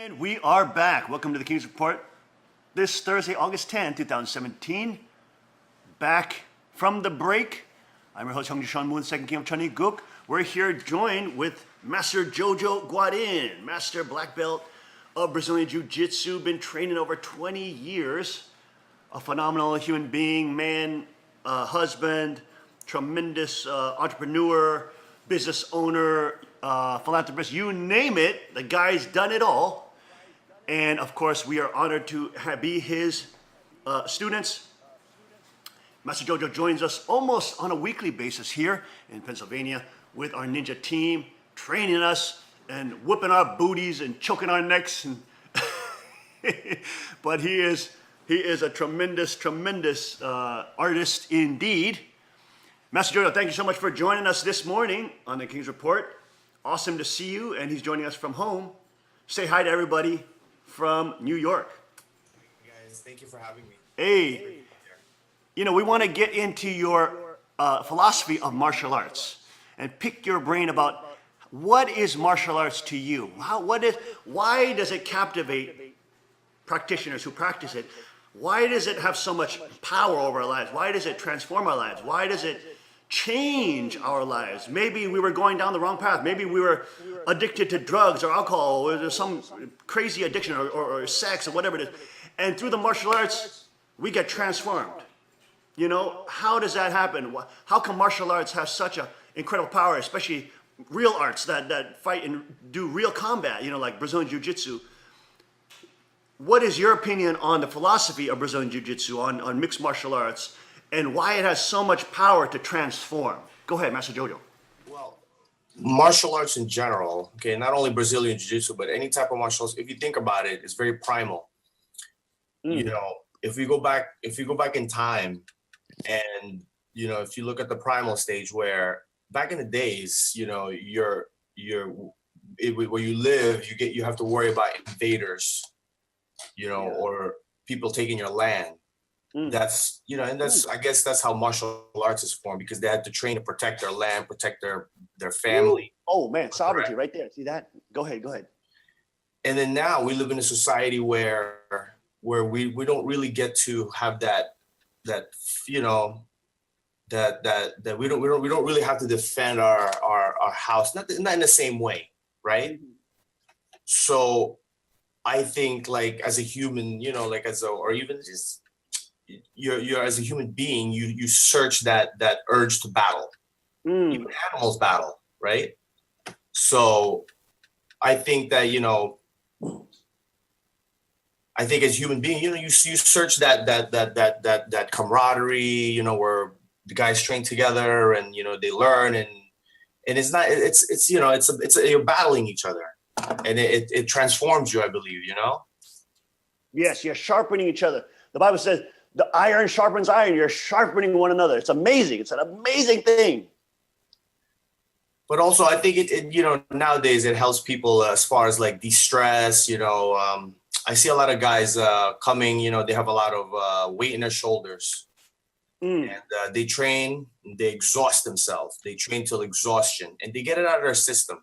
And we are back. Welcome to the King's Report. This Thursday, August 10, 2017. Back from the break. I'm your host, Hyungju Sean Moon, second king of Chun Guk. We're here joined with Master Jojo Guadin, Master Black Belt of Brazilian Jiu-Jitsu, been training over 20 years. A phenomenal human being, man, husband, tremendous entrepreneur, business owner, philanthropist, you name it, the guy's done it all. And of course, we are honored to be his students. Master Jojo joins us almost on a weekly basis here in Pennsylvania with our ninja team, training us and whipping our booties and choking our necks. And but he is a tremendous artist indeed. Master Jojo, thank you so much for joining us this morning on the King's Report. Awesome to see you, and he's joining us from home. Say hi to everybody from New York. Hey guys, thank you for having me. Hey, we want to get into your philosophy of martial arts and pick your brain about what is martial arts to you? Why does it captivate practitioners who practice it? Why does it have so much power over our lives? Why does it transform our lives? Why does it change our lives? Maybe we were going down the wrong path. Maybe we were addicted to drugs or alcohol, or there's some crazy addiction or sex or whatever it is. And through the martial arts, we get transformed. How does that happen? How can martial arts have such an incredible power, especially real arts that fight and do real combat, like Brazilian Jiu-Jitsu? What is your opinion on the philosophy of Brazilian Jiu-Jitsu, on mixed martial arts, and why it has so much power to transform? Go ahead, Master Jojo. Well, martial arts in general, okay, not only Brazilian Jiu-Jitsu, but any type of martial arts, if you think about it, it's very primal. If we go back in time, and if you look at the primal stage, where back in the days, where you live, you have to worry about invaders, or people taking your land. That's I guess that's how martial arts is formed, because they had to train to protect their land, protect their family. Oh man, sovereignty right there. See that? Go ahead. And then now we live in a society where we don't really get to have that we don't really have to defend our house, not in the same way, right? So I think, like, as a human, or even just you're as a human being, you search that urge to battle. Even animals battle, right? So I think that I think as human being, you search that camaraderie, where the guys train together and they learn, and you're battling each other, and it transforms you, I believe. Yes, you're sharpening each other. The Bible says the iron sharpens iron. You're sharpening one another. It's amazing. It's an amazing thing. But also, I think it nowadays it helps people as far as like de-stress. I see a lot of guys coming. They have a lot of weight in their shoulders, and they train. They exhaust themselves. They train till exhaustion, and they get it out of their system.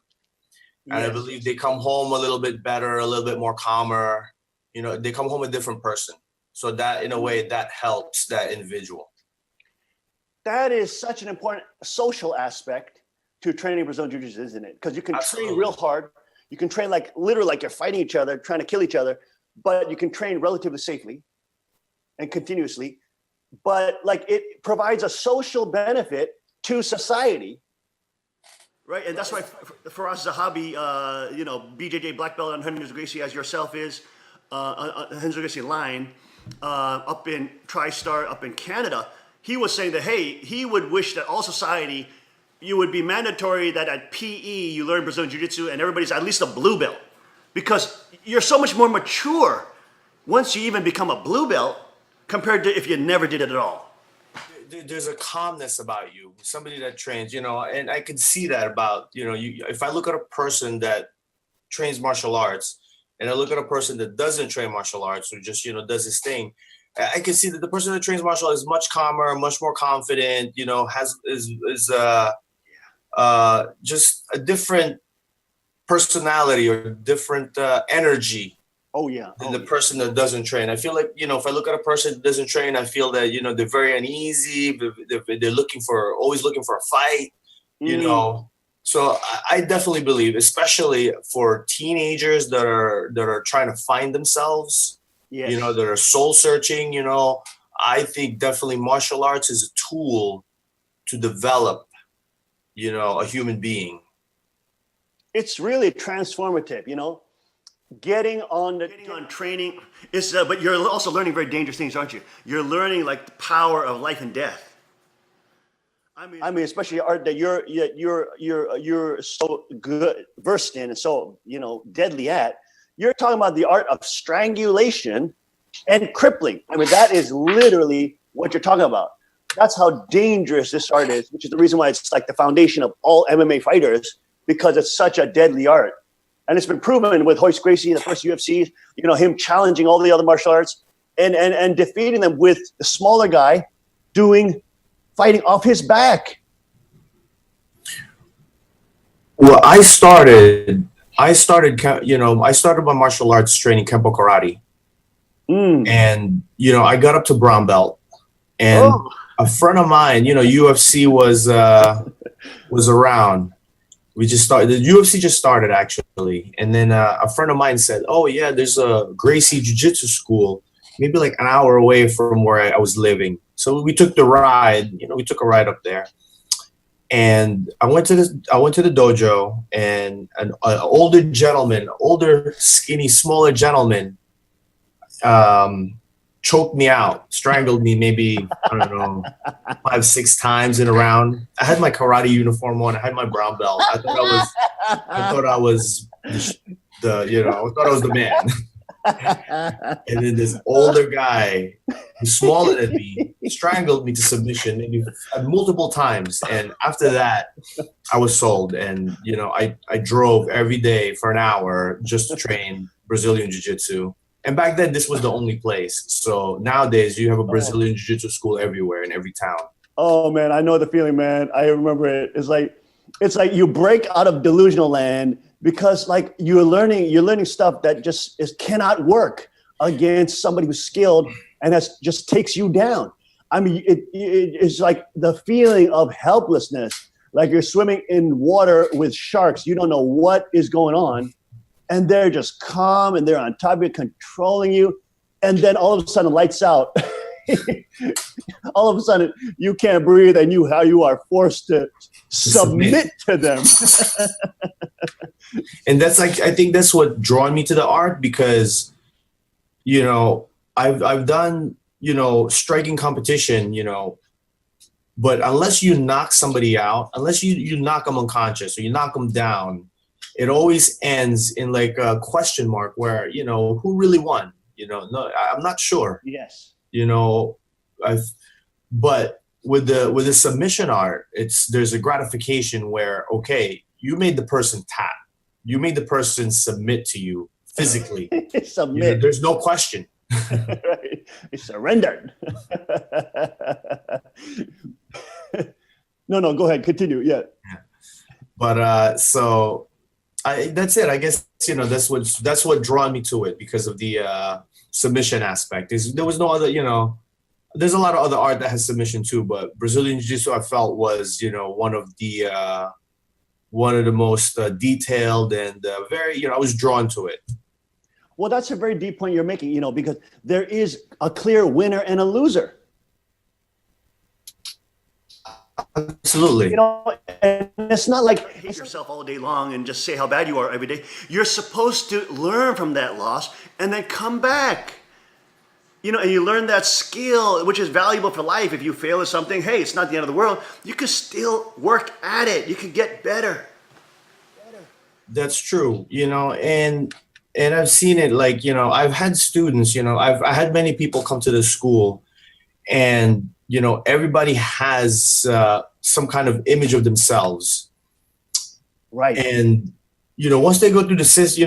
And I believe they come home a little bit better, a little bit more calmer. They come home a different person. So that, in a way, that helps that individual. That is such an important social aspect to training Brazilian Jiu-Jitsu, isn't it? Because you can train real hard. You can train literally like you're fighting each other, trying to kill each other, but you can train relatively safely and continuously. But it provides a social benefit to society. Right, and that's why for us as a hobby, BJJ Black Belt and Henry Gracie, as yourself is, Henry Gracie line, up in TriStar, up in Canada, he was saying that, hey, he would wish that all society, you would be mandatory that at PE you learn Brazilian Jiu-Jitsu and everybody's at least a blue belt, because you're so much more mature once you even become a blue belt compared to if you never did it at all. There's a calmness about you, somebody that trains, and I can see that about, if I look at a person that trains martial arts and I look at a person that doesn't train martial arts or just, does his thing, I can see that the person that trains martial arts is much calmer, much more confident, is just a different personality or different energy Oh yeah. than the person that doesn't train. I feel like, if I look at a person that doesn't train, I feel that, they're very uneasy. They're always looking for a fight, you Mm, know. So I definitely believe, especially for teenagers that are trying to find themselves, yes. that are soul searching, I think definitely martial arts is a tool to develop, a human being. It's really transformative, getting on training is, but you're also learning very dangerous things, aren't you? You're learning like the power of life and death. I mean, especially art that you're so good versed in and so deadly at. You're talking about the art of strangulation and crippling. I mean, that is literally what you're talking about. That's how dangerous this art is, which is the reason why it's like the foundation of all MMA fighters, because it's such a deadly art. And it's been proven with Hoist Gracie, the first UFC, him challenging all the other martial arts and defeating them with the smaller guy fighting off his back. Well, I started my martial arts training Kempo Karate. And, I got up to brown belt, and a friend of mine, UFC was around. We just started, the UFC just started actually. And then a friend of mine said, oh yeah, there's a Gracie Jiu-Jitsu school, maybe like an hour away from where I was living. So we took the ride, we took a ride up there. And I went to the dojo, and an older, skinny, smaller gentleman, choked me out, strangled me maybe, I don't know, 5-6 times in a round. I had my karate uniform on. I had my brown belt. I thought I was the man. And then this older guy who's smaller than me strangled me to submission maybe multiple times. And after that, I was sold. And, I drove every day for an hour just to train Brazilian Jiu-Jitsu. And back then, this was the only place. So nowadays, you have a Brazilian Jiu-Jitsu school everywhere in every town. Oh man, I know the feeling, man. I remember it. It's like you break out of delusional land because like you're learning stuff that just cannot work against somebody who's skilled, and that just takes you down. I mean, it's like the feeling of helplessness, like you're swimming in water with sharks. You don't know what is going on. And they're just calm, and they're on top of you, controlling you. And then all of a sudden, lights out. All of a sudden, you can't breathe, and you are forced to submit to them. And that's like, I think that's what drawn me to the art, because, I've done, striking competition, but unless you knock somebody out, unless you knock them unconscious or you knock them down, it always ends in like a question mark where, who really won? No, I'm not sure. Yes. But with the submission art, there's a gratification where, okay, you made the person tap. You made the person submit to you physically. Submit. There's no question. Right. He surrendered. No, go ahead. Continue. Yeah. But so that's it. I guess, that's what drawn me to it, because of the submission aspect. There was no other, there's a lot of other art that has submission too, but Brazilian Jiu-Jitsu I felt was, one of the most detailed and very, I was drawn to it. Well, that's a very deep point you're making, because there is a clear winner and a loser. Absolutely. And it's not like hate yourself all day long and just say how bad you are every day. You're supposed to learn from that loss and then come back. And you learn that skill, which is valuable for life. If you fail at something, hey, it's not the end of the world. You can still work at it. You can get better. That's true. And I've seen it, like, I've had students, I had many people come to the school, and everybody has some kind of image of themselves. Right. And, once they go through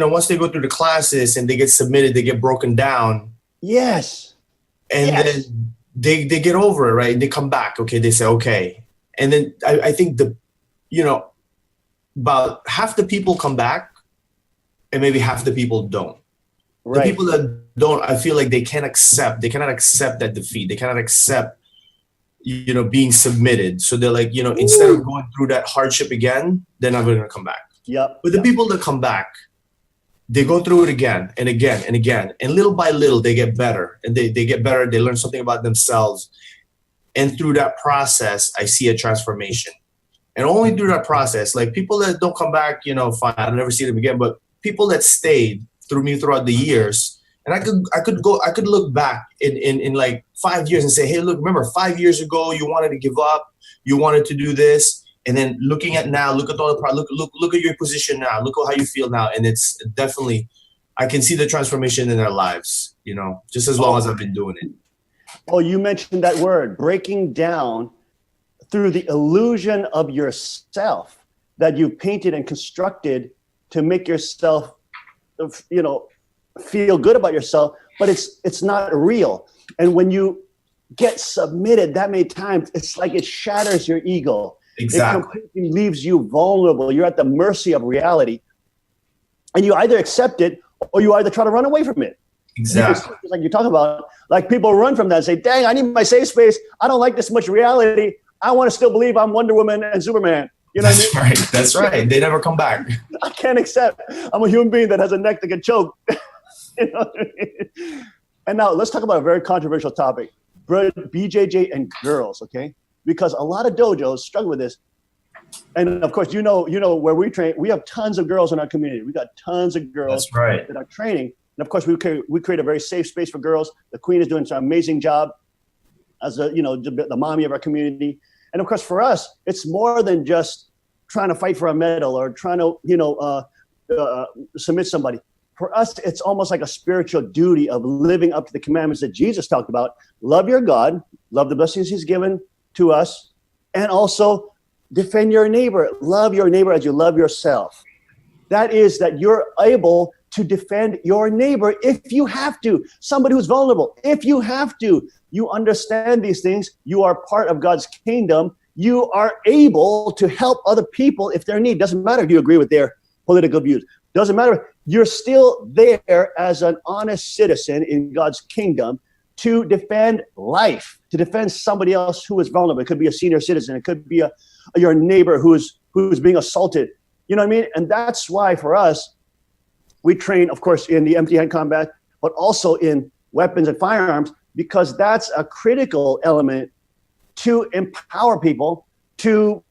once they go through the classes and they get submitted, they get broken down. Yes. And then they get over it, right? And they come back. Okay. They say, okay. And then I think about half the people come back and maybe half the people don't. The Right. people that don't, I feel like they cannot accept that defeat. They cannot accept, being submitted. So they're like, instead of going through that hardship again, they're never going to come back. Yep. But the people that come back, they go through it again and again and again. And little by little, they get better. And they get better. They learn something about themselves. And through that process, I see a transformation. And only through that process, like people that don't come back, fine, I'll never see them again. But people that stayed through me throughout the years, and I could look back in like 5 years and say, hey, look, remember 5 years ago, you wanted to give up, you wanted to do this. And then looking at now, look at all the look at your position now, look at how you feel now. And it's definitely, I can see the transformation in their lives, just as long as I've been doing it. Oh, you mentioned that word, breaking down through the illusion of yourself that you painted and constructed to make yourself, feel good about yourself, but it's not real. And when you get submitted that many times, it's like it shatters your ego. Exactly. It completely leaves you vulnerable. You're at the mercy of reality. And you either accept it or you either try to run away from it. Exactly. Like you talk about, like people run from that and say, dang, I need my safe space. I don't like this much reality. I want to still believe I'm Wonder Woman and Superman. That's right. That's right. They never come back. I can't accept. I'm a human being that has a neck that can choke. And now let's talk about a very controversial topic, BJJ and girls, okay? Because a lot of dojos struggle with this. And of course, where we train, we have tons of girls in our community. We got tons of girls that are training. And of course, we create a very safe space for girls. The Queen is doing an amazing job as the mommy of our community. And of course, for us, it's more than just trying to fight for a medal or trying to, submit somebody. For us, it's almost like a spiritual duty of living up to the commandments that Jesus talked about. Love your God, love the blessings he's given to us, and also defend your neighbor. Love your neighbor as you love yourself. That is that you're able to defend your neighbor if you have to. Somebody who's vulnerable, if you have to. You understand these things. You are part of God's kingdom. You are able to help other people if they're in need. Doesn't matter if you agree with their political views. Doesn't matter. You're still there as an honest citizen in God's kingdom to defend life, to defend somebody else who is vulnerable. It could be a senior citizen. It could be your neighbor who's being assaulted. You know what I mean? And that's why for us, we train, of course, in the empty hand combat, but also in weapons and firearms, because that's a critical element to empower people to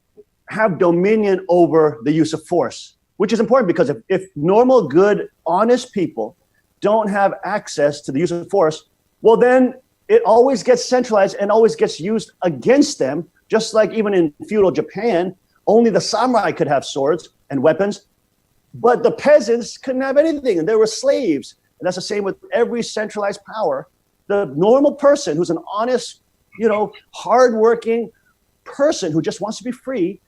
have dominion over the use of force, which is important because if normal, good, honest people don't have access to the use of force, well, then it always gets centralized and always gets used against them, just like even in feudal Japan, only the samurai could have swords and weapons, but the peasants couldn't have anything, and they were slaves. And that's the same with every centralized power. The normal person who's an honest, hardworking person who just wants to be free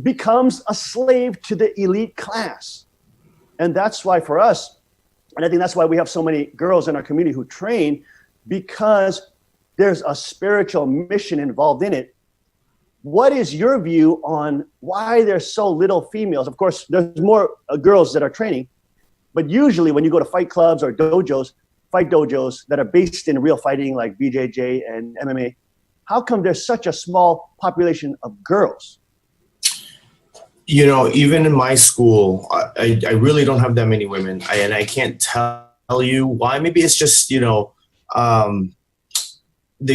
becomes a slave to the elite class. And that's why for us, and I think that's why we have so many girls in our community who train, because there's a spiritual mission involved in it. What is your view on why there's so little females? Of course, there's more girls that are training, but usually when you go to fight clubs or fight dojos that are based in real fighting like BJJ and MMA, how come there's such a small population of girls? Even in my school, I really don't have that many women, and I can't tell you why. Maybe it's just, they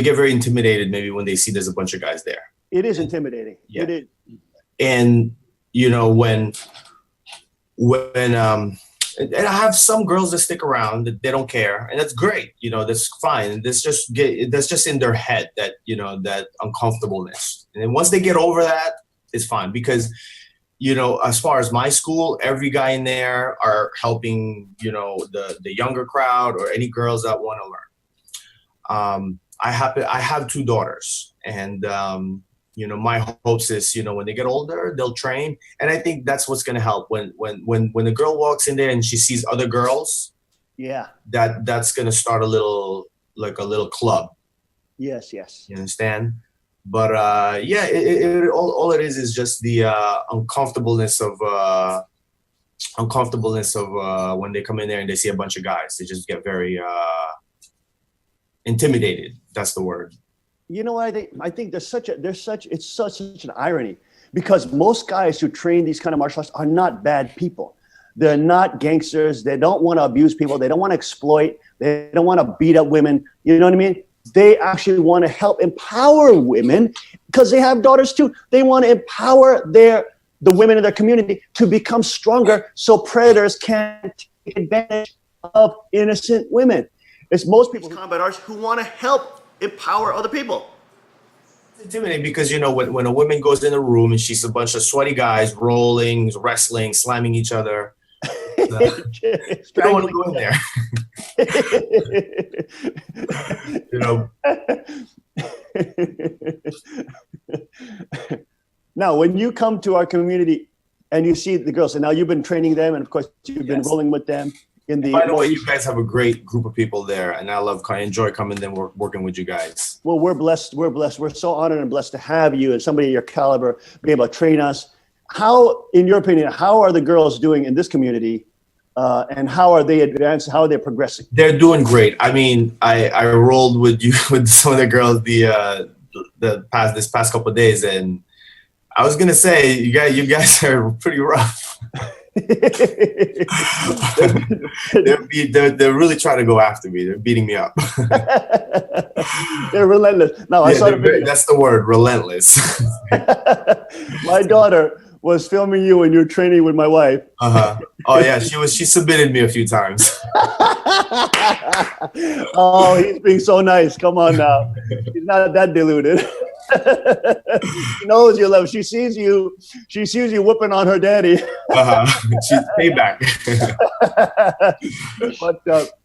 get very intimidated maybe when they see there's a bunch of guys there. It is intimidating. Yeah. It is. And, and I have some girls that stick around, that they don't care, and that's great. That's fine. That's just in their head, that, that uncomfortableness. And then once they get over that, it's fine, because as far as my school, every guy in there are helping, the younger crowd or any girls that want to learn. I have 2 daughters, and my hopes is, when they get older, they'll train. And I think that's what's going to help when the girl walks in there and she sees other girls. Yeah. That's going to start a little club. Yes. You understand? But all it is just the uncomfortableness of uncomfortableness of when they come in there and they see a bunch of guys. They just get very intimidated. That's the word. You know what I think it's such an irony, because most guys who train these kind of martial arts are not bad people. They're not gangsters. They don't want to abuse people. They don't want to exploit. They don't want to beat up women. You know what I mean? They actually want to help empower women, because they have daughters too. They want to empower the women in their community to become stronger, so predators can't take advantage of innocent women. It's most people, combat artists, who want to help empower other people. It's intimidating because, you know, when a woman goes in a room and she's a bunch of sweaty guys rolling, wrestling, slamming each other, you don't want to go in there. You know. Now, when you come to our community and you see the girls, and now you've been training them, and of course you've been rolling with them in the. By the way, you guys have a great group of people there, and I enjoy coming and working with you guys. Well, we're blessed. We're blessed. We're so honored and blessed to have you and somebody of your caliber be able to train us. How, in your opinion, how are the girls doing in this community, and how are they advancing? How are they progressing? They're doing great. I mean, I rolled with you with some of the girls this past couple of days, and I was gonna say you guys are pretty rough. They're really trying to go after me. They're beating me up. They're relentless. Now, that's the word, relentless. My daughter was filming you when you were training with my wife. Oh yeah, she submitted me a few times. Oh, he's being so nice. Come on now. He's not that deluded. She knows you love. She sees you whipping on her daddy. She's payback.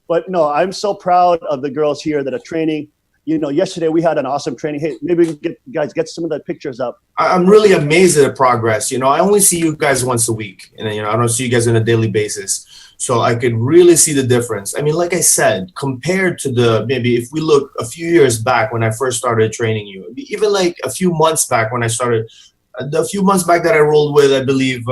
But no, I'm so proud of the girls here that are training. You know, yesterday we had an awesome training. Hey, maybe we can get some of the pictures up. I'm really amazed at the progress. You know, I only see you guys once a week, and you know, I don't see you guys on a daily basis. So I could really see the difference. I mean, like I said, compared to maybe if we look a few years back when I first started training you, even like a few months back when I started, the few months back that I rolled with, I believe,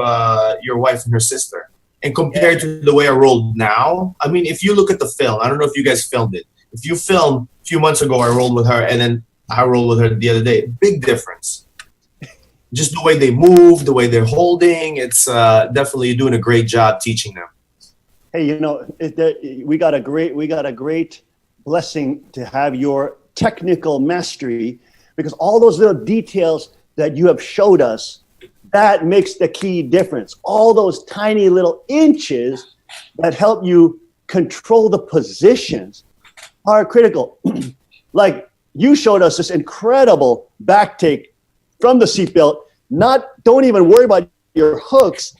your wife and her sister. And compared to the way I rolled now, I mean, if you look at the film, I don't know if you guys filmed it. If you filmed a few months ago, I rolled with her, and then I rolled with her the other day. Big difference. Just the way they move, the way they're holding. It's definitely, you're doing a great job teaching them. Hey, you know, we got a great blessing to have your technical mastery, because all those little details that you have showed us, that makes the key difference. All those tiny little inches that help you control the positions are critical. Like you showed us this incredible back take from the seatbelt. Don't even worry about your hooks.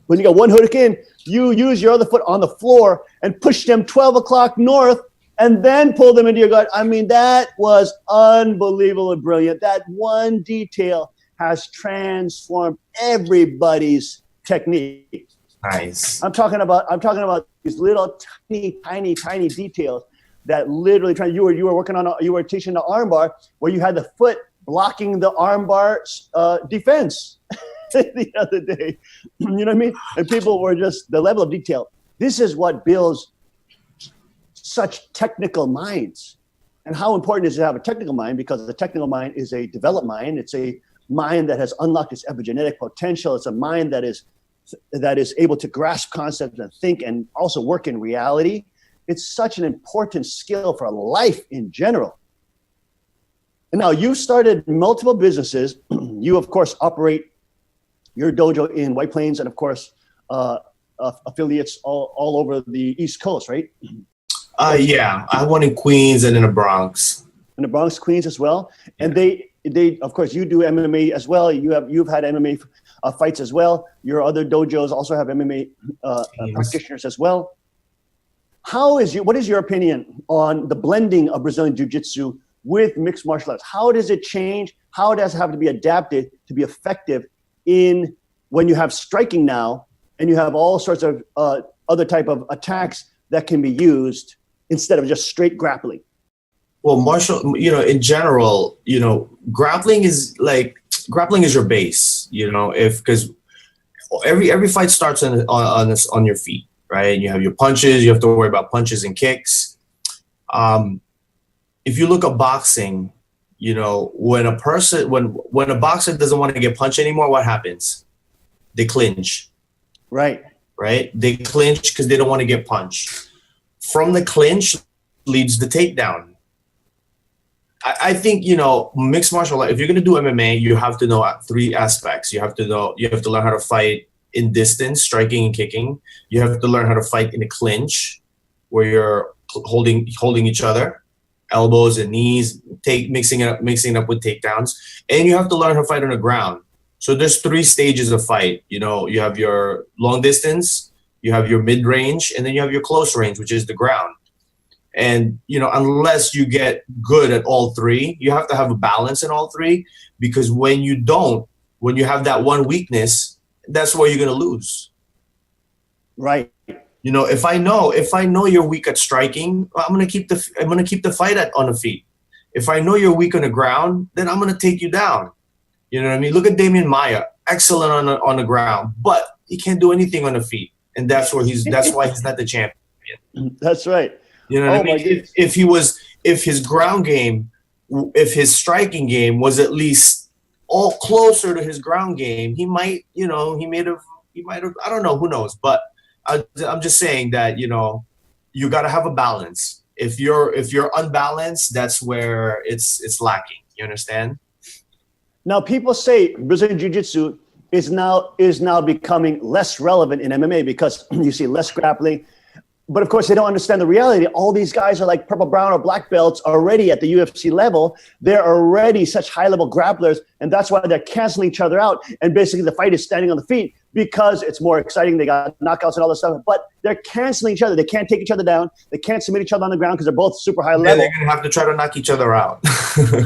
When you got one hook in, you use your other foot on the floor and push them 12 o'clock north and then pull them into your guard. I mean, that was unbelievable and brilliant. That one detail has transformed everybody's technique. Nice. I'm talking about these little tiny details that literally you were teaching the armbar where you had the foot blocking the armbar defense the other day. You know what I mean? And people were just, the level of detail. This is what builds such technical minds. And how important is it to have a technical mind? Because the technical mind is a developed mind. It's a mind that has unlocked its epigenetic potential. It's a mind that is able to grasp concepts and think and also work in reality. It's such an important skill for life in general. And now you've started multiple businesses. You, of course, operate your dojo in White Plains and, of course, affiliates all over the East Coast, right? Yeah, I have one in Queens and in the Bronx. In the Bronx, Queens as well. And they, of course, you do MMA as well. You've had MMA fights as well. Your other dojos also have MMA practitioners as well. What is your opinion on the blending of Brazilian Jiu-Jitsu with mixed martial arts? How does it change? How does it have to be adapted to be effective when you have striking now and you have all sorts of other type of attacks that can be used instead of just straight grappling? Well, in general, grappling is your base, because every fight starts on your feet, right? You have your punches. You have to worry about punches and kicks. If you look at boxing, you know, when a boxer doesn't want to get punched anymore, what happens? They clinch. Right. Right? They clinch because they don't want to get punched. From the clinch leads the takedown. I think, you know, mixed martial art, if you're going to do MMA, you have to know three aspects. You have to learn how to fight in distance, striking and kicking. You have to learn how to fight in a clinch where you're holding each other, elbows and knees, mixing it up with takedowns. And you have to learn how to fight on the ground. So there's three stages of fight. You know, you have your long distance, you have your mid range, and then you have your close range, which is the ground. And, you know, unless you get good at all three, you have to have a balance in all three, because when you have that one weakness, that's where you're going to lose. Right. You know, if I know you're weak at striking, I'm going to keep the fight on the feet. If I know you're weak on the ground, then I'm going to take you down. You know what I mean? Look at Damian Maia, excellent on the ground, but he can't do anything on the feet, and that's why he's not the champion. That's right. You know what I mean? If his ground game, if his striking game was at least all closer to his ground game, he might have. I don't know. Who knows? But I'm just saying that, you know, you got to have a balance. If you're unbalanced, that's where it's lacking. You understand? Now, people say Brazilian Jiu-Jitsu is now becoming less relevant in MMA because you see less grappling. But of course, they don't understand the reality. All these guys are like purple, brown, or black belts already at the UFC level. They're already such high-level grapplers, and that's why they're canceling each other out. And basically, the fight is standing on the feet because it's more exciting. They got knockouts and all this stuff, but they're canceling each other. They can't take each other down. They can't submit each other on the ground because they're both super high level. They're going to have to try to knock each other out.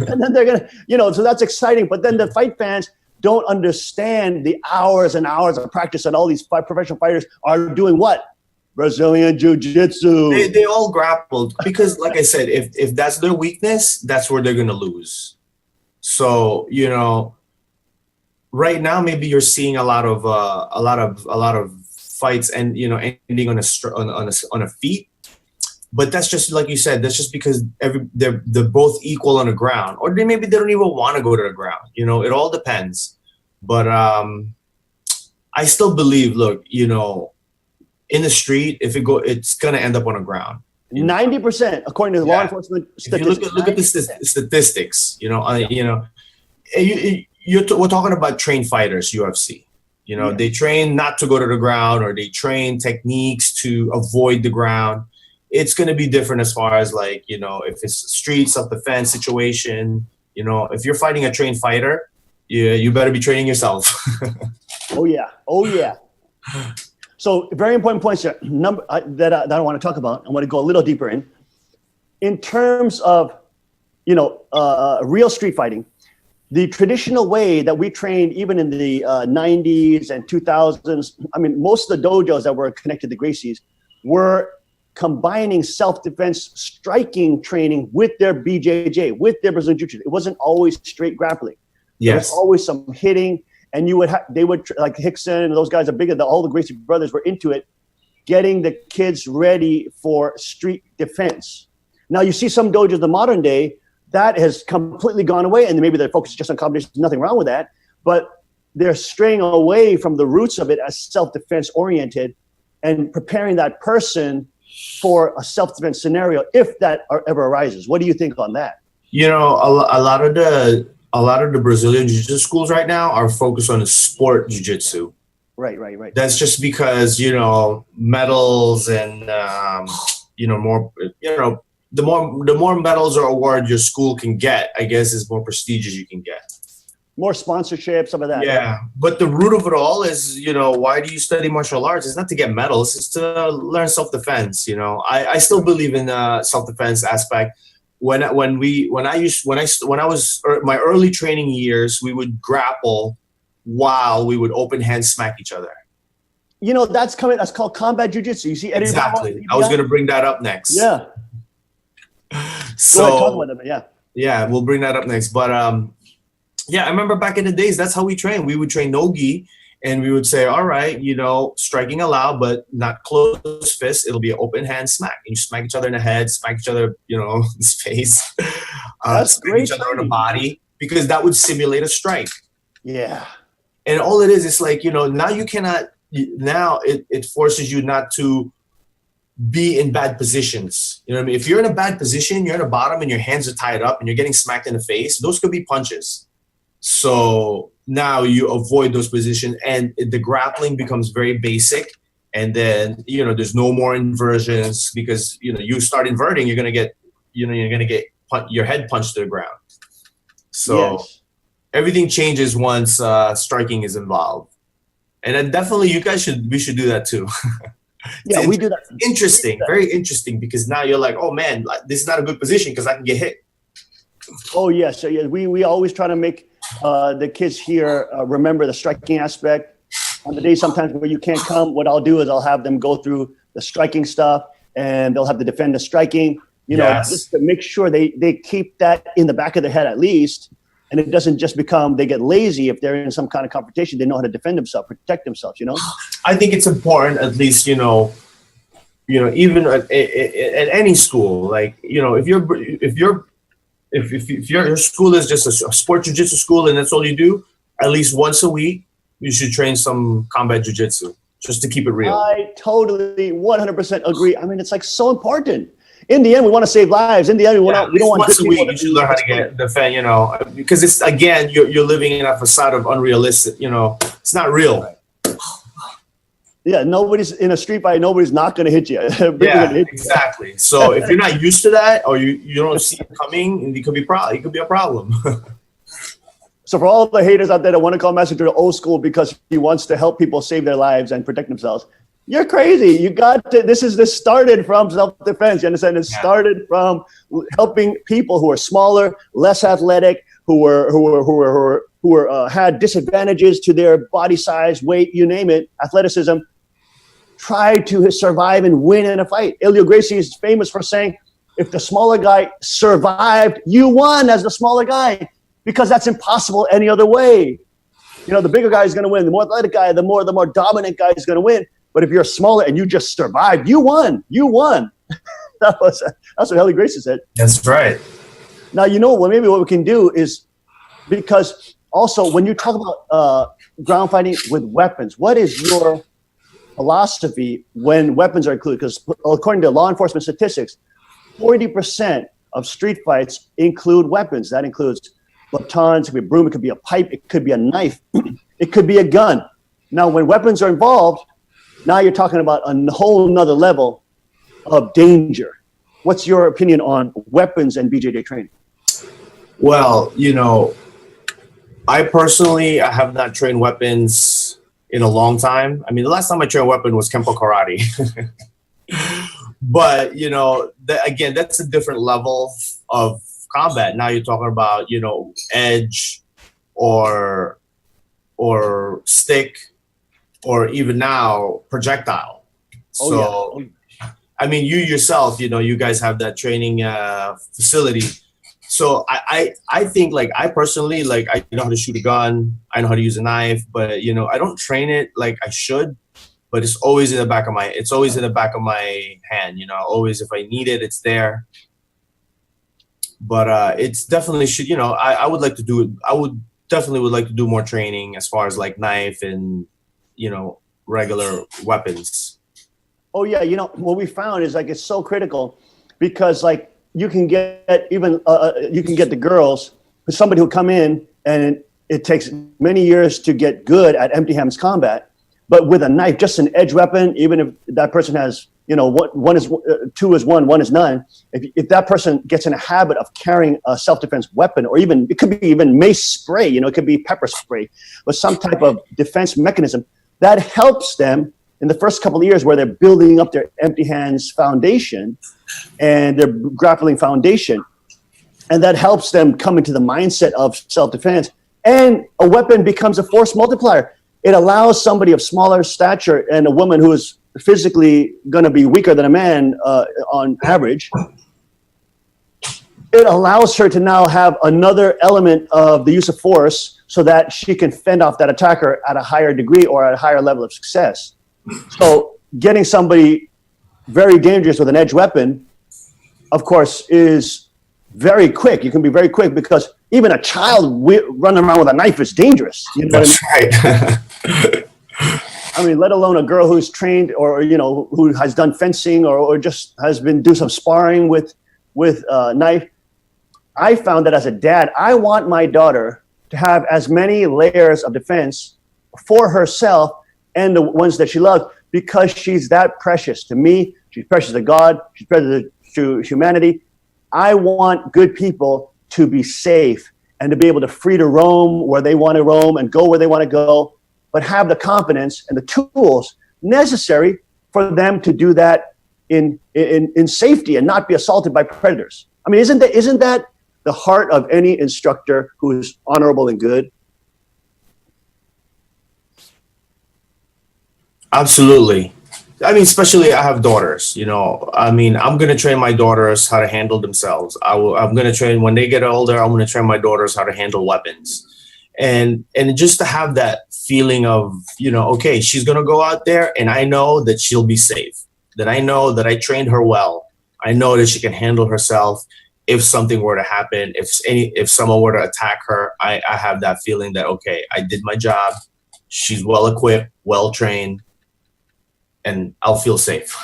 And then they're going to, so that's exciting. But then the fight fans don't understand the hours and hours of practice that all these professional fighters are doing what? Brazilian Jiu-Jitsu. They all grappled because, like I said, if that's their weakness, that's where they're going to lose. So, you know, right now maybe you're seeing a lot of fights and, you know, ending on a feet. But that's just, like you said, that's just because they're both equal on the ground, or maybe they don't even want to go to the ground. You know, it all depends. But I still believe, look, you know, in the street, it's gonna end up on the ground. 90%, according to the law enforcement statistics. If you look at the statistics, you know, we're talking about trained fighters, UFC. You know, they train not to go to the ground, or they train techniques to avoid the ground. It's going to be different as far as, like, you know, if it's a street self-defense situation. You know, if you're fighting a trained fighter, you better be training yourself. Oh yeah. So very important points here. That I want to talk about. I want to go a little deeper in terms of, you know, real street fighting. The traditional way that we trained, even in the 90s and 2000s, I mean, most of the dojos that were connected to Gracie's were combining self-defense striking training with their BJJ, with their Brazilian Jiu-Jitsu. It wasn't always straight grappling. There was always some hitting. And they would like Hickson and those guys are bigger. All the Gracie brothers were into it, getting the kids ready for street defense. Now you see some dojos in the modern day that has completely gone away, and maybe they're focused just on competition. There's nothing wrong with that, but they're straying away from the roots of it as self-defense oriented, and preparing that person for a self-defense scenario if that ever arises. What do you think on that? You know, a lot of the Brazilian Jiu-Jitsu schools right now are focused on the sport Jiu-Jitsu. Right. That's just because, you know, medals and, you know, more, you know, the more medals or awards your school can get, I guess, is more prestigious you can get. More sponsorship, some of that. Yeah. But the root of it all is, you know, why do you study martial arts? It's not to get medals. It's to learn self-defense. You know, I still believe in the self-defense aspect. When I was my early training years, we would grapple while we would open hand smack each other. You know, that's called combat jiu-jitsu. You see, exactly. I was going to bring that up next. Yeah. So go ahead, talk about them. Yeah, we'll bring that up next. But yeah, I remember back in the days, that's how we trained. We would train no gi, And we would say, all right, striking allowed, but not closed fist. It'll be an open hand smack. And you smack each other in the head, smack each other, in the face, That's smack great each other in the training. body, because that would simulate a strike. Yeah. And all it is, it's like, now you cannot, now it forces you not to be in bad positions. You know what I mean? If you're in a bad position, you're in the bottom and your hands are tied up and you're getting smacked in the face, those could be punches. So now you avoid those positions and the grappling becomes very basic. And then, there's no more inversions because, you start inverting, you're going to get, your head punched to the ground. So Yes. everything changes once striking is involved. And then definitely we should do that too. Yeah, we do that. Interesting, very interesting, because now you're like, oh man, this is not a good position because I can get hit. Oh yeah, so yeah, we always try to make the kids here remember the striking aspect. On the day sometimes where you can't come, what I'll do is I'll have them go through the striking stuff, and they'll have to defend the striking. Yes. Just to make sure they keep that in the back of their head at least, and it doesn't just become they get lazy if they're in some kind of confrontation. They know how to defend themselves, protect themselves. I think it's important, at least even at any school, like if your school is just a sport jiu-jitsu school and that's all you do, at least once a week you should train some combat jiu-jitsu just to keep it real. I totally 100% agree. I mean, it's like so important. In the end, we want to save lives. In the end, we don't want once good a week people you should learn how to defend, because it's, again, you're living in a facade of unrealistic, it's not real. Yeah, nobody's in a street fight. Nobody's not going to hit you. Yeah, exactly. So if you're not used to that, or you don't see it coming, it could be a problem. So for all the haters out there that want to call Master Jojo old school because he wants to help people save their lives and protect themselves, you're crazy. You got to. This started from self-defense. You understand? It started from helping people who are smaller, less athletic, who had disadvantages to their body size, weight, you name it, athleticism. Try to survive and win in a fight. Helio Gracie is famous for saying, if the smaller guy survived, you won as the smaller guy, because that's impossible any other way. The bigger guy is going to win. The more athletic guy, the more dominant guy is going to win. But if you're smaller and you just survived, you won. You won. That's what Helio Gracie said. That's right. Now, maybe what we can do is, because also when you talk about ground fighting with weapons, what is your philosophy when weapons are included? Because according to law enforcement statistics, 40% of street fights include weapons. That includes batons, it could be a broom, it could be a pipe, it could be a knife, it could be a gun. Now, when weapons are involved, now you're talking about a whole nother level of danger. What's your opinion on weapons and BJJ training? Well, I personally have not trained weapons in a long time. I mean, the last time I trained a weapon was Kempo Karate. But, again, that's a different level of combat. Now you're talking about, edge or stick, or even now projectile. So, I mean, you yourself, you guys have that training facility. So I think, like, I personally, like, I know how to shoot a gun, I know how to use a knife, but I don't train it like I should. But it's always in the back of my hand. Always, if I need it, it's there. But it's definitely should. I would like to do it. I would like to do more training as far as like knife and regular weapons. Oh yeah, what we found is like it's so critical, because like you can get even you can get the girls, somebody who come in and it takes many years to get good at empty hands combat, but with a knife, just an edge weapon, even if that person has one is 2 is 1, 1 is none. If that person gets in a habit of carrying a self-defense weapon, or even it could be even mace spray, it could be pepper spray, but some type of defense mechanism that helps them in the first couple of years where they're building up their empty hands foundation and their grappling foundation. And that helps them come into the mindset of self-defense. And a weapon becomes a force multiplier. It allows somebody of smaller stature and a woman who is physically going to be weaker than a man on average it allows her to now have another element of the use of force so that she can fend off that attacker at a higher degree or at a higher level of success. So getting somebody very dangerous with an edge weapon, of course, is very quick. You can be very quick because even a child running around with a knife is dangerous. You know That's right. I mean, let alone a girl who's trained or, who has done fencing or just has been do some sparring with knife. I found that as a dad, I want my daughter to have as many layers of defense for herself and the ones that she loves because she's that precious to me. She's precious to God. She's precious to humanity. I want good people to be safe and to be able to free to roam where they want to roam and go where they want to go, but have the confidence and the tools necessary for them to do that in safety and not be assaulted by predators. I mean, isn't that the heart of any instructor who is honorable and good? Absolutely. I mean, especially I have daughters, I mean, I'm going to train my daughters how to handle themselves. I'm going to train when they get older, I'm going to train my daughters how to handle weapons. And just to have that feeling of, okay, she's going to go out there and I know that she'll be safe, that I know that I trained her well. I know that she can handle herself. If something were to happen, if someone were to attack her, I have that feeling that, okay, I did my job. She's well equipped, well trained, and I'll feel safe.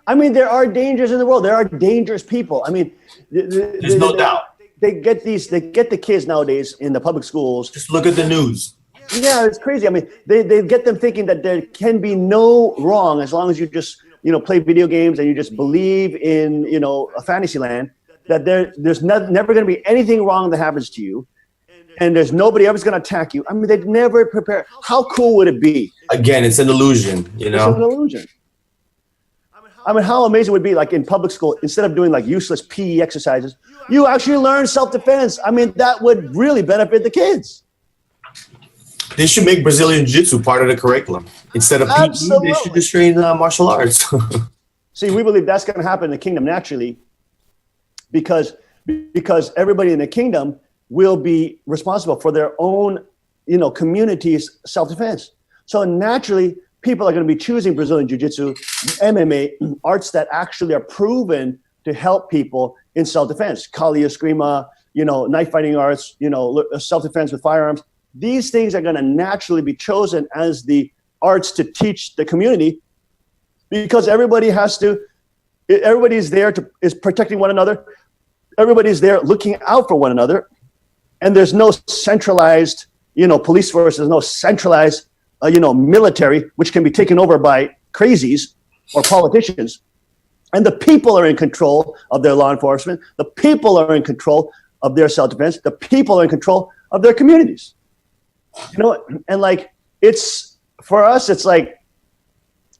I mean, there are dangers in the world. There are dangerous people. I mean, there's no doubt. They get the kids nowadays in the public schools. Just look at the news. Yeah, it's crazy. I mean, they get them thinking that there can be no wrong as long as you just, play video games and you just believe in, a fantasy land, that there's never going to be anything wrong that happens to you. And there's nobody ever's going to attack you. I mean, they'd never prepare. How cool would it be? Again, it's an illusion, It's an illusion. I mean, how amazing would it be, like in public school, instead of doing like useless PE exercises, you actually learn self-defense. I mean, that would really benefit the kids. They should make Brazilian Jiu-Jitsu part of the curriculum. Instead of PE, they should just train martial arts. See, we believe that's going to happen in the kingdom naturally because everybody in the kingdom will be responsible for their own, community's self-defense. So naturally, people are going to be choosing Brazilian Jiu-Jitsu, MMA, arts that actually are proven to help people in self-defense. Kali Eskrima, knife fighting arts, self-defense with firearms. These things are going to naturally be chosen as the arts to teach the community because everybody's there is protecting one another. Everybody's there looking out for one another. And there's no centralized, police force. There's no centralized, military, which can be taken over by crazies or politicians. And the people are in control of their law enforcement. The people are in control of their self-defense. The people are in control of their communities. And like for us, it's like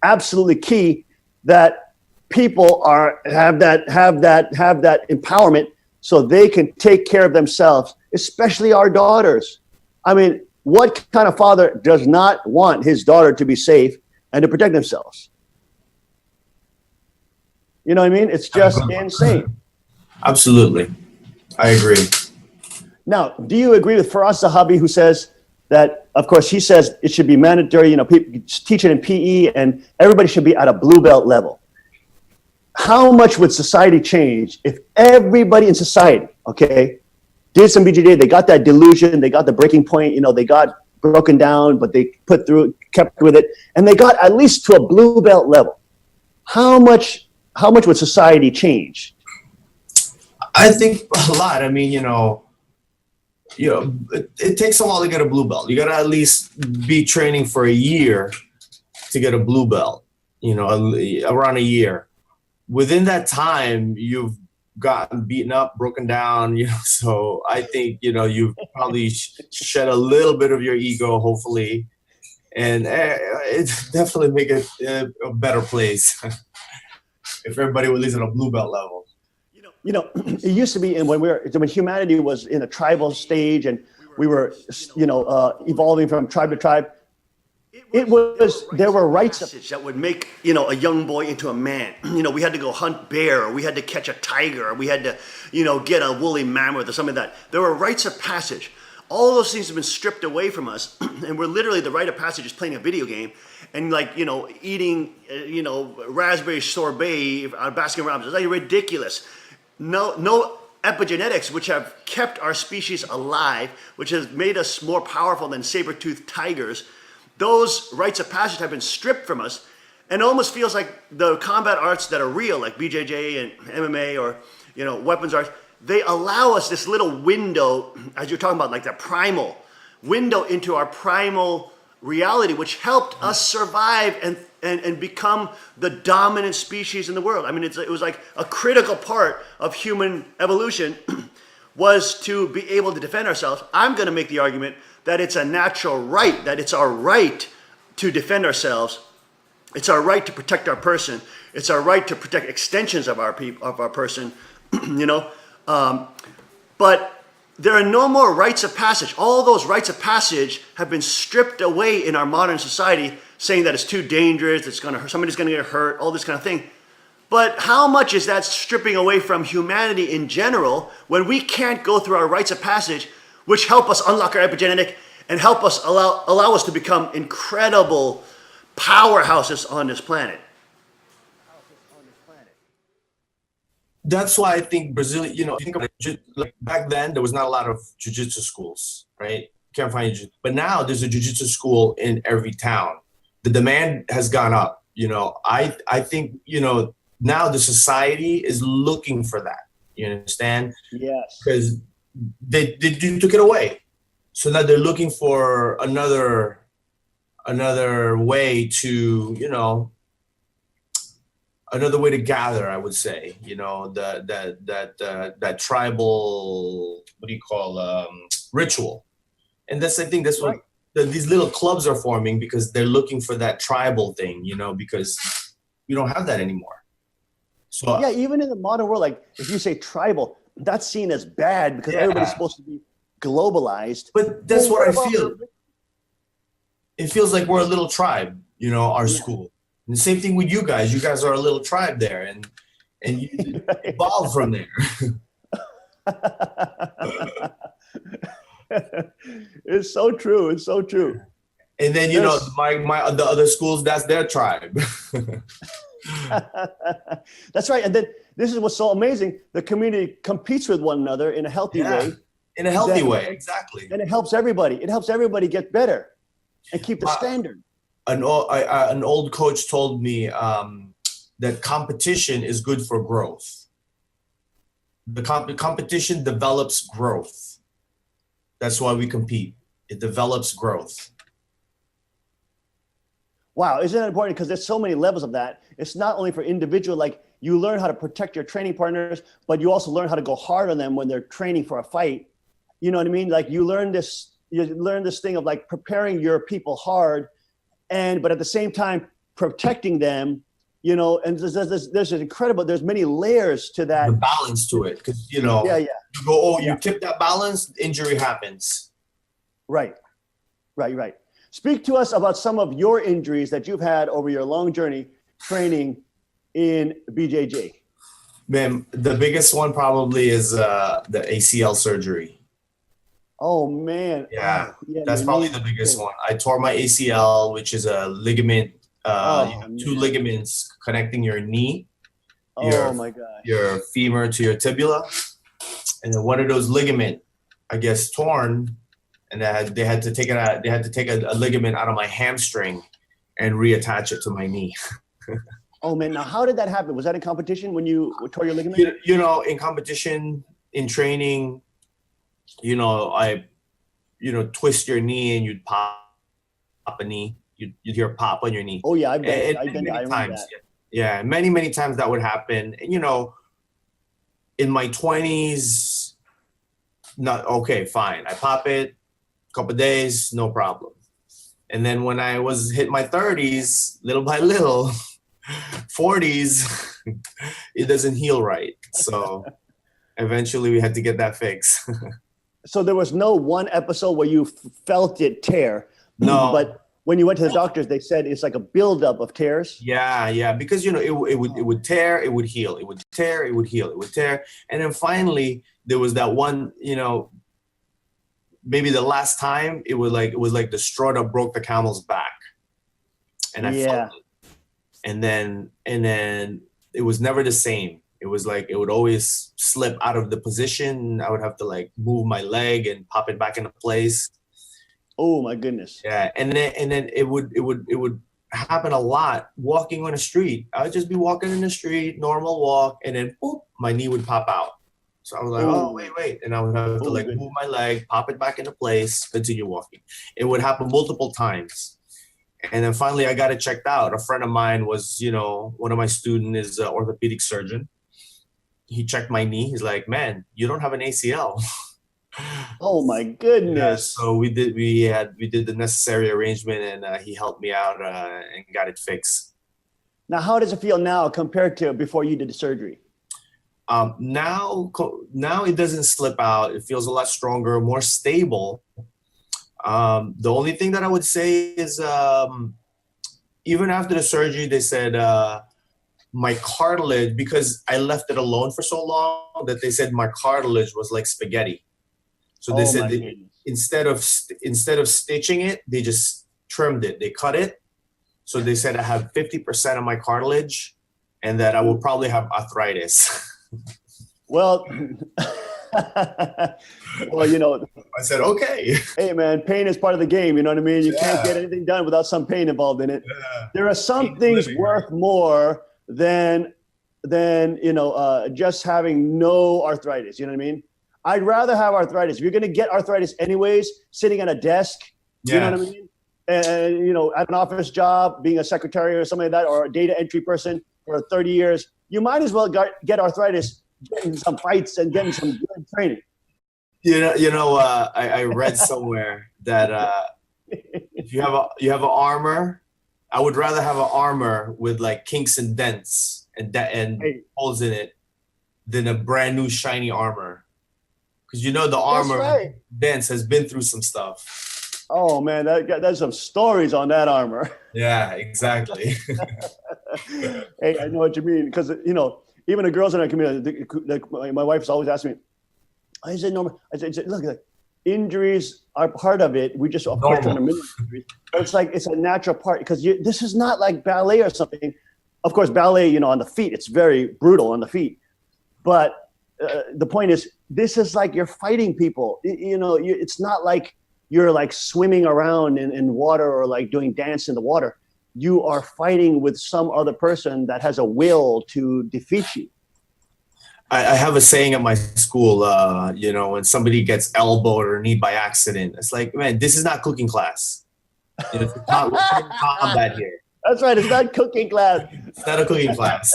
absolutely key that people have that empowerment so they can take care of themselves, especially our daughters. I mean, what kind of father does not want his daughter to be safe and to protect themselves? You know what I mean? It's just insane. Absolutely. I agree. Now, do you agree with Faraz Zahabi, who says that, of course, he says it should be mandatory, teach it in PE and everybody should be at a blue belt level. How much would society change if everybody in society, did some BJJ, they got that delusion, they got the breaking point, they got broken down, but they kept with it, and they got at least to a blue belt level. How much would society change? I think a lot. I mean, it takes a while to get a blue belt. You got to at least be training for a year to get a blue belt, around a year. Within that time, you've gotten beaten up, broken down, so I think, you've probably shed a little bit of your ego, hopefully, and it's definitely make it a better place if everybody was at least at a blue belt level. It used to be when humanity was in a tribal stage and we were, evolving from tribe to tribe. There were rites of passage that would make, a young boy into a man. We had to go hunt bear, or we had to catch a tiger, or we had to, get a woolly mammoth or something like that. There were rites of passage. All those things have been stripped away from us, and we're literally, the rite of passage is playing a video game and eating, raspberry sorbet out of Baskin Robbins. It's like ridiculous. No epigenetics, which have kept our species alive, which has made us more powerful than saber-toothed tigers. Those rites of passage have been stripped from us, and it almost feels like the combat arts that are real, like BJJ and MMA, or weapons arts, they allow us this little window, as you're talking about, like the primal window into our primal reality, which helped us survive and become the dominant species in the world. I mean, it was like a critical part of human evolution was to be able to defend ourselves. I'm going to make the argument that it's a natural right, that it's our right to defend ourselves. It's our right to protect our person. It's our right to protect extensions of our person, But there are no more rites of passage. All those rites of passage have been stripped away in our modern society, saying that it's too dangerous, somebody's going to get hurt, all this kind of thing. But how much is that stripping away from humanity in general when we can't go through our rites of passage, which help us unlock our epigenetic and help us allow us to become incredible powerhouses on this planet? That's why I think Brazil, think about it, like back then, there was not a lot of jiu-jitsu schools, right? You can't find jiu-jitsu. But now there's a jiu-jitsu school in every town. The demand has gone up. I think, now the society is looking for that. You understand? Yes. Because they took it away. So now they're looking for another way to, another way to gather, I would say, that tribal, what do you call, ritual. And that's, I think that's what these little clubs are forming, because they're looking for that tribal thing, because we don't have that anymore. So yeah, even in the modern world, like if you say tribal, that's seen as bad because everybody's supposed to be globalized. But that's what I feel. It feels like we're a little tribe, our school. And the same thing with you guys. You guys are a little tribe there, and you evolve from there. It's so true. It's so true. And then the other schools, that's their tribe. That's right. And then this is what's so amazing. The community competes with one another in a healthy way. In a healthy way, exactly. And it helps everybody. It helps everybody get better and keep the standard. An old coach told me that competition is good for growth. The competition develops growth. That's why we compete. It develops growth. Wow, isn't that important? Because there's so many levels of that. It's not only for individual, like you learn how to protect your training partners, but you also learn how to go hard on them when they're training for a fight. You know what I mean? Like you learn this thing of like preparing your people hard, but at the same time protecting them, and there's an incredible, there's many layers to that. The balance to it, because you go, you tip that balance, injury happens. Right. Speak to us about some of your injuries that you've had over your long journey training in BJJ. Man, the biggest one probably is the ACL surgery. Oh man. Yeah, that's probably the biggest one. I tore my ACL, which is a ligament, two ligaments connecting your knee, your femur to your tibia, and then one of those ligament, I guess, torn, and they had to take it out. They had to take a ligament out of my hamstring and reattach it to my knee. Oh man! Now, how did that happen? Was that in competition when you tore your ligament? In competition, in training. I twist your knee and you'd pop a knee. You'd hear a pop on your knee. Oh yeah, I've been many times. Yeah, many times that would happen. And in my 20s, not okay, fine. I pop it, couple days, no problem. And then when I was hit my 30s, little by little, 40s, it doesn't heal right. So eventually we had to get that fixed. So there was no one episode where you felt it tear. No. But when you went to the doctors, they said it's like a buildup of tears. Yeah, because it would tear, it would heal, it would tear, it would heal, it would tear, and then finally there was that one, maybe the last time it was like the straw that broke the camel's back, and I felt it, and then it was never the same. It was like it would always slip out of the position. I would have to like move my leg and pop it back into place. Oh my goodness. Yeah, and then it would happen a lot walking on the street. I would just be walking in the street, normal walk, and then boop, my knee would pop out. So I was like, oh wait, and I would have to move my leg, pop it back into place, continue walking. It would happen multiple times, and then finally I got it checked out. A friend of mine was, one of my students is an orthopedic surgeon. He checked my knee. He's like, man, you don't have an ACL. Oh my goodness. Yeah, so we did the necessary arrangement, and he helped me out and got it fixed. Now, how does it feel now compared to before you did the surgery? Now it doesn't slip out. It feels a lot stronger, more stable. The only thing that I would say is even after the surgery, they said my cartilage, because I left it alone for so long, that they said my cartilage was like spaghetti. So they said instead of stitching it, they just trimmed it. They cut it. So they said I have 50% of my cartilage, and that I will probably have arthritis. Well, well, I said, okay. Hey man, pain is part of the game. You know what I mean? You can't get anything done without some pain involved in it. Yeah. There are some things worth more than just having no arthritis. You know what I mean? I'd rather have arthritis. If you're going to get arthritis anyways, sitting at a desk, you know what I mean? And, at an office job, being a secretary or something like that, or a data entry person for 30 years, you might as well get arthritis getting some fights and getting some good training. I read somewhere that if you have an armor, I would rather have an armor with like kinks and dents and holes in it than a brand new shiny armor. Because the armor dents has been through some stuff. Oh man, there's some stories on that armor. Yeah, exactly. Hey, I know what you mean, because even the girls in our community, my wife's always asking me, I said, no, I said, look, injuries are part of it. We just, of course, trying to minimize injuries. But it's a natural part, because this is not like ballet or something. Of course, ballet, on the feet, it's very brutal on the feet. But the point is, this is like you're fighting people. It's not like you're like swimming around in water or like doing dance in the water. You are fighting with some other person that has a will to defeat you. I have a saying at my school, when somebody gets elbowed or kneed by accident, it's like, man, this is not cooking class. We're combat here. That's right. It's not cooking class. It's not a cooking class.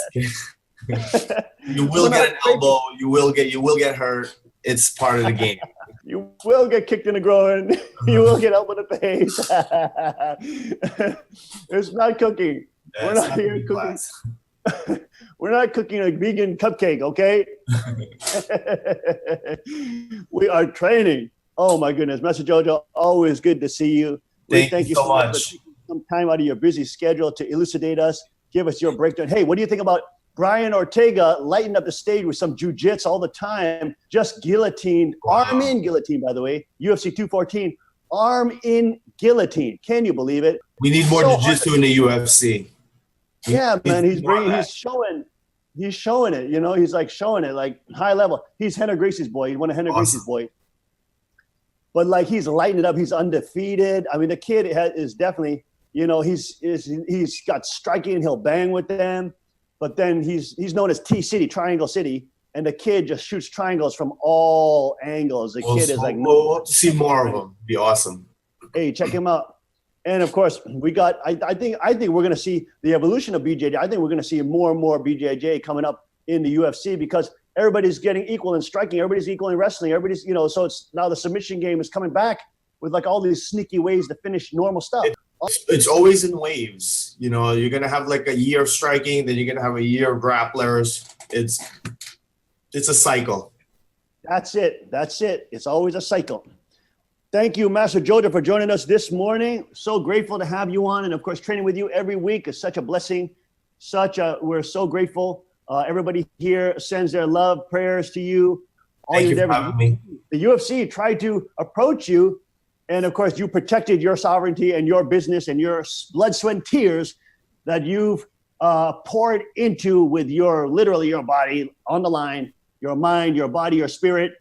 You will get an elbow. You will get hurt. It's part of the game. You will get kicked in the groin. You will get elbowed in the face. It's not cooking. Yeah, we're not here cooking. We're not cooking a vegan cupcake, okay? We are training. Oh my goodness, Master Jojo, always good to see you. Thank you so much for taking some time out of your busy schedule to elucidate us, give us your breakdown. Hey, what do you think about Brian Ortega lighting up the stage with some jujitsu all the time, just guillotined, arm in guillotine, by the way, UFC 214, arm in guillotine. Can you believe it? We need more jiu-jitsu in the UFC. Yeah, man, he's showing it, he's like showing it like high level. He's Henry Gracie's boy. He's one of Henry Gracie's boy. But like he's lighting it up. He's undefeated. I mean, the kid is definitely, he's got striking. He'll bang with them. But then he's known as T-City, Triangle City, and the kid just shoots triangles from all angles. The kid is like, we'll see more of him. Be awesome. Hey, check him out. And of course, we got. I think we're going to see the evolution of BJJ. I think we're going to see more and more BJJ coming up in the UFC because everybody's getting equal in striking. Everybody's equal in wrestling. Everybody's so it's now the submission game is coming back with like all these sneaky ways to finish normal stuff. It's always in waves. You're gonna have like a year of striking, then you're gonna have a year of grapplers. It's a cycle. That's it. It's always a cycle. Thank you, Master Jojo, for joining us this morning. So grateful to have you on, and of course, training with you every week is such a blessing. We're so grateful. Everybody here sends their love, prayers to you. Thank you for having me. The UFC tried to approach you, and of course, you protected your sovereignty and your business and your blood, sweat, and tears that you've poured into with literally your body on the line, your mind, your body, your spirit,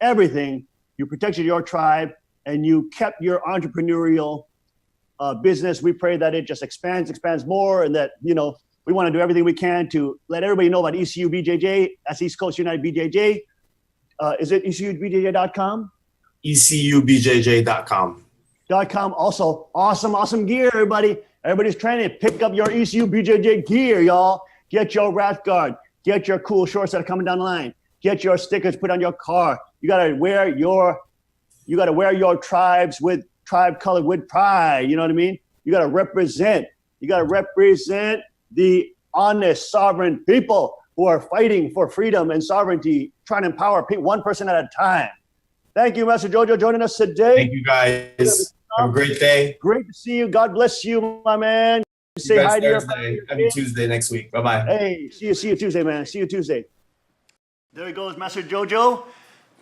everything. You protected your tribe, and you kept your entrepreneurial business. We pray that it just expands more, and that, we want to do everything we can to let everybody know about ECU BJJ. That's East Coast United BJJ. Is it ECUBJJ.com? ECUBJJ.com. Also, awesome gear, everybody. Everybody's trying to pick up your ECU BJJ gear, y'all. Get your raft guard. Get your cool shorts that are coming down the line. Get your stickers put on your car. You gotta wear your tribes with tribe color with pride. You know what I mean? You gotta represent. You gotta represent the honest, sovereign people who are fighting for freedom and sovereignty, trying to empower one person at a time. Thank you, Master Jojo, joining us today. Thank you, guys. Have a great day. Great to see you. God bless you, my man. Say hi to your family. Happy Tuesday next week. Bye-bye. Hey, see you Tuesday, man. See you Tuesday. There he goes, Master Jojo.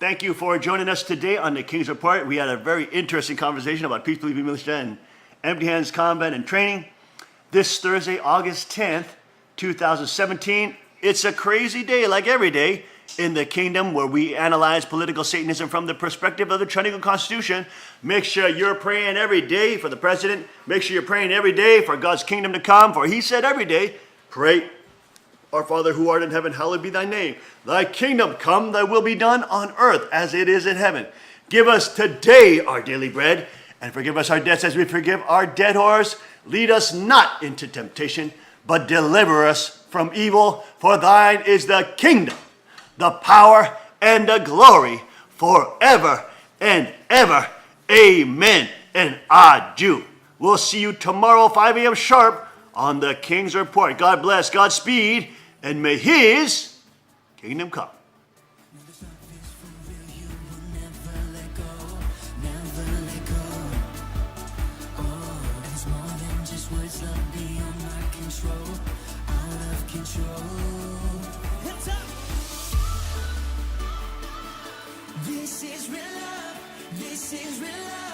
Thank you for joining us today on the King's Report. We had a very interesting conversation about peace, belief, militia, and empty hands combat and training. This Thursday, August 10th, 2017. It's a crazy day, like every day, in the kingdom, where we analyze political Satanism from the perspective of the Trinity Constitution. Make sure you're praying every day for the president. Make sure you're praying every day for God's kingdom to come. For he said every day, pray, our Father who art in heaven, hallowed be thy name. Thy kingdom come, thy will be done on earth as it is in heaven. Give us today our daily bread, and forgive us our debts as we forgive our debtors. Lead us not into temptation, but deliver us from evil. For thine is the kingdom, the power, and the glory forever and ever. Amen and adieu. We'll see you tomorrow, 5 a.m. sharp, on the King's Report. God bless, Godspeed, and may his kingdom come. This is real love. This is real love.